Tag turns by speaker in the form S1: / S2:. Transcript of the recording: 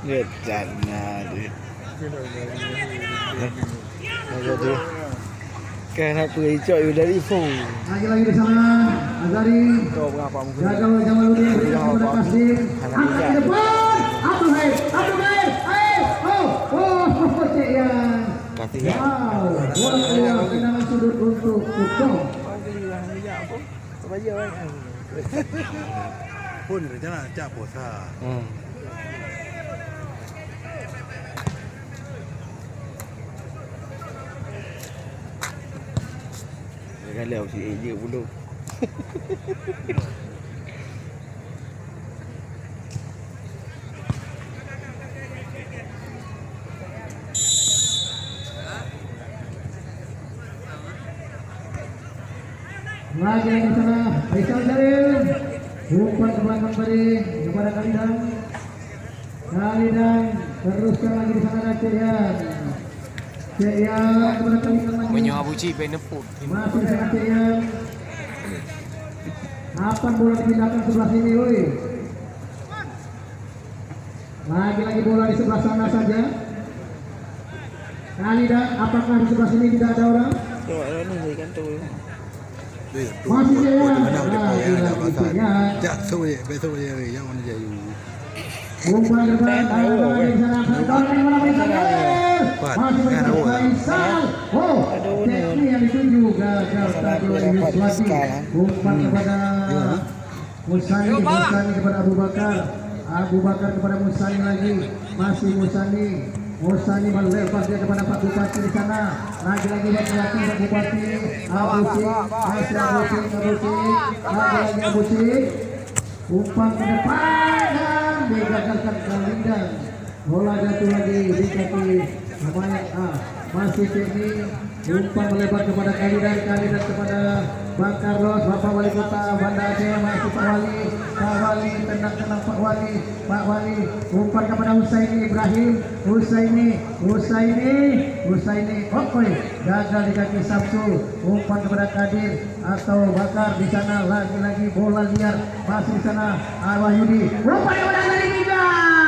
S1: Ngedana dia. Jadi kena pericok dari phone.
S2: Lagi-lagi di sana Azari.
S1: Kau berapa mungkin?
S2: Jaga Jamaluddin berikan kepada Pasir. Angkat ke depan. Oh, cek ya.
S1: Kasih ya.
S2: Wow, bola keluar tendangan sudut untuk Fotkom.
S1: Apa aja kan?
S3: Pun rencana cak puasa.
S1: Kalau si AJ dulu.
S2: Lagi di sana, Faisal Jalil. Umpan ke belakang tadi kepada Kalidang. Kalidang teruskan lagi di sana Ceyan. Ceyan kepada Kalidang lagi.
S4: Menyo Abusyik penepuk.
S2: Masih di sana Ceyan. Apa bola dipindahkan sebelah sini, woi. Lagi-lagi bola di sebelah sana saja. Kalidang, apakah di sebelah sini tidak ada orang?
S1: Coba ni kan tu.
S2: Masih Ceyan.
S3: Cak suwe, besok dia yang mana dia.
S2: Umpan ke depan, di sana masih Faisal. Oh, teknik yang dituju gagal Stadion umpan kepada Musani kepada Abu Bakar kepada Musani lagi, masih Musani melepas dia kepada Pak Bupati di sana, lagi-lagi laki-laki Pak Bupati Abusyik, umpan ke depan dan digagalkan Kalidang. Bola jatuh lagi di kaki lumayan masih teknik, umpan melebar kepada Kalidang kepada Bang Carlos, Bapak Wali Kota Banda Aceh, masih Pak Wali tendang Pak Wali, umpan kepada Husaini Ibrahim, Husaini, gagal di kaki Samsul, umpan kepada Kadir atau Bakar di sana, lagi-lagi bola liar masih di sana Wahyudi, umpan kepada Kalidang.